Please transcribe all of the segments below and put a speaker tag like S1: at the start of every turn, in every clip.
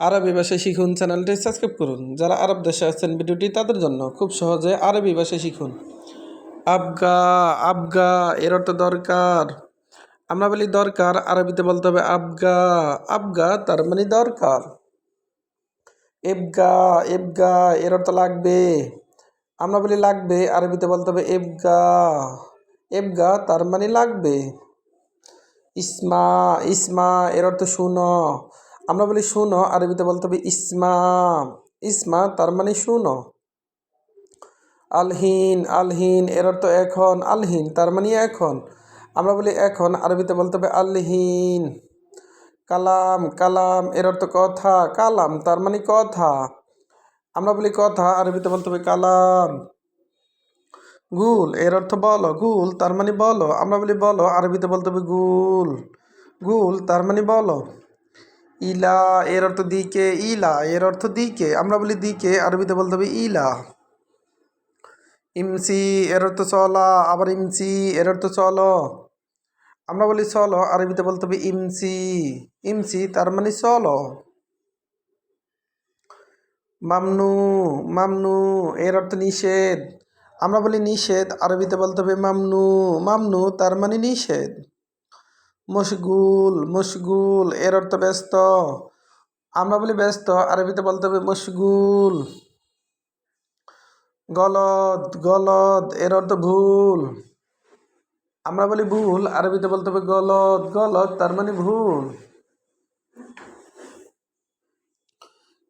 S1: আরবি ভাষা শিখুন চ্যানেলটি সাবস্ক্রাইব করুন। যারা আরব দেশে আছেন ভিডিওটি তাদের জন্য খুব সহজে আরবি ভাষা শিখুন। আবগা আবগা এর অর্থ দরকার। আমরা বলি দরকার, আরবিতে বলতে হবে আবগা। আবগা তার মানে দরকার। এবগা এবগা এর অর্থ লাগবে। আমরা বলি লাগবে, আরবিতে বলতে হবে এবগা। এবগা তার মানে লাগবে। ইসমা ইসমা এর অর্থ শুনো। আমরা বলি শুনো, আরবিতে বলতে হবে ইসমা। ইসমা তার মানে শুনো। আলহিন আলহিন এর অর্থ এখন। আলহিন তার মানে এখন। আমরা বলি এখন, আরবিতে বলতে হবে আলহিন। কালাম কালাম এর অর্থ কথা। কালাম তার মানে কথা। আমরা বলি কথা, আরবিতে বলতে হবে কালাম। গুল এর অর্থ বলো। গুল তার মানে বলো। আমরা বলি বলো, আরবিতে বলতে হবে গুল। গুল তার মানে বলো। ইলা এর অর্থ দিকে। ইলা এর অর্থ দিকে। আমরা বলি দিকে, আরবিতে বলতে হবে ইলা। ইমসি এর অর্থ চলা। আবার ইমসি এর অর্থ চলো। আমরা বলি চলো, আরবিতে বলতে হবে ইমসি। ইমসি তার মানে চলো। মামনু মামনু এর অর্থ নিষেধ। আমরা বলি নিষেধ, আরবিতে বলতে হবে মামনু। মামনু তার মানে নিষেধ। মশগুল মশগুল এর অর্থ ব্যস্ত। আমরা বলি ব্যস্ত, আরবিতে বলতে হবে মশগুল। গলদ গলদ এর অর্থ ভুল। আমরা বলি ভুল, আরবিতে বলতে হবে গলদ। গলদ তার মানে ভুল।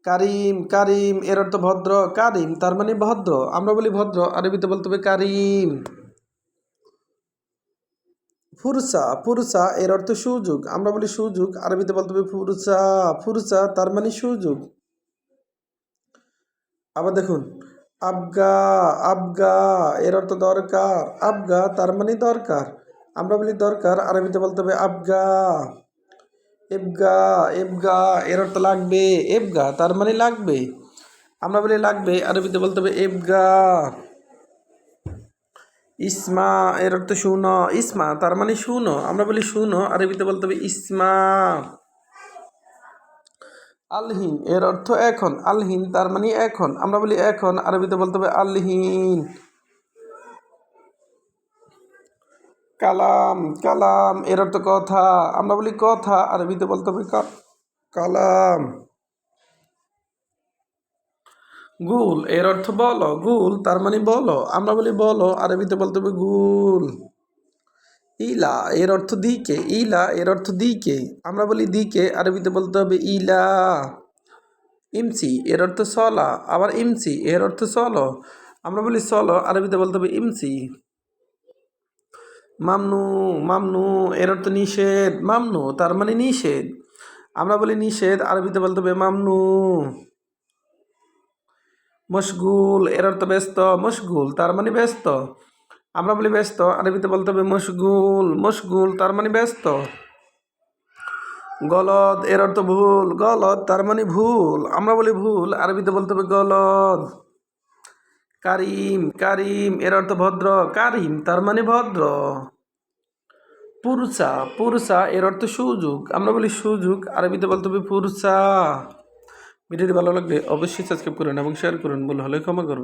S1: কারিম কারিম এর অর্থ ভদ্র। কারিম তার মানে ভদ্র। আমরা বলি ভদ্র, আরবিতে বলতে হবে কারিম। ফুরসা ফুরসা এর অর্থ সুযোগ। আমরা বলি সুযোগ, আরবিতে বলতে হবে ফুরসা। ফুরসা তার মানে সুযোগ। আবার দেখুন, আবগা আবগা এর অর্থ দরকার। আবগা তার মানে দরকার। আমরা বলি দরকার, আরবিতে বলতে হবে আবগা। এবগা এবগা এর অর্থ লাগবে। এবগা তার মানে লাগবে। আমরা বলি লাগবে, আরবিতে বলতে হবে এবগা। ইসমা এর অর্থ শুনো। ইসমা তার মানে শুনো। আমরা বলি শুনো, আরবিতে বলতে হবে ইসমা। আলহিন এর অর্থ এখন। আলহিন তার মানে এখন। আমরা বলি এখন, আরবিতে বলতে হবে আলহিন। কালাম কালাম এর অর্থ কথা। আমরা বলি কথা, আরবিতে বলতে হবে কালাম। গুল এর অর্থ বলো। গুল তার মানে বলো। আমরা বলি বলো, আরবিতে বলতে হবে গুল। ইলা এর অর্থ দিকে। ইলা এর অর্থ দিকে। আমরা বলি দিকে, আরবিতে বলতে হবে ইলা। ইমসি এর অর্থ চলা। আবার ইমসি এর অর্থ চলো। আমরা বলি চলো, আরবিতে বলতে হবে ইমসি। মামনু মামনু এর অর্থ নিষেধ। মামনু তার মানে নিষেধ। আমরা বলি নিষেধ, আরবিতে বলতে হবে মামনু। মশগুল এর অর্থ ব্যস্ত। মশগুল তার মানে ব্যস্ত। আমরা বলি ব্যস্ত, আরবিতে বলতে হবে মশগুল। মশগুল তার মানে ব্যস্ত। গলদ এর অর্থ ভুল। গলদ তার মানে ভুল। আমরা বলি ভুল, আরবিতে বলতে হবে গলদ। কারিম কারিম এর অর্থ ভদ্র। কারিম তার মানে ভদ্র। পুরসা পুরসা এর অর্থ সুযোগ। আমরা বলি সুযোগ, আরবিতে বলতে হবে পুরসা। ভিডিওটি ভালো লাগলে অবশ্যই সাবস্ক্রাইব করুন এবং শেয়ার করুন। ভুল হলে ক্ষমা করুন।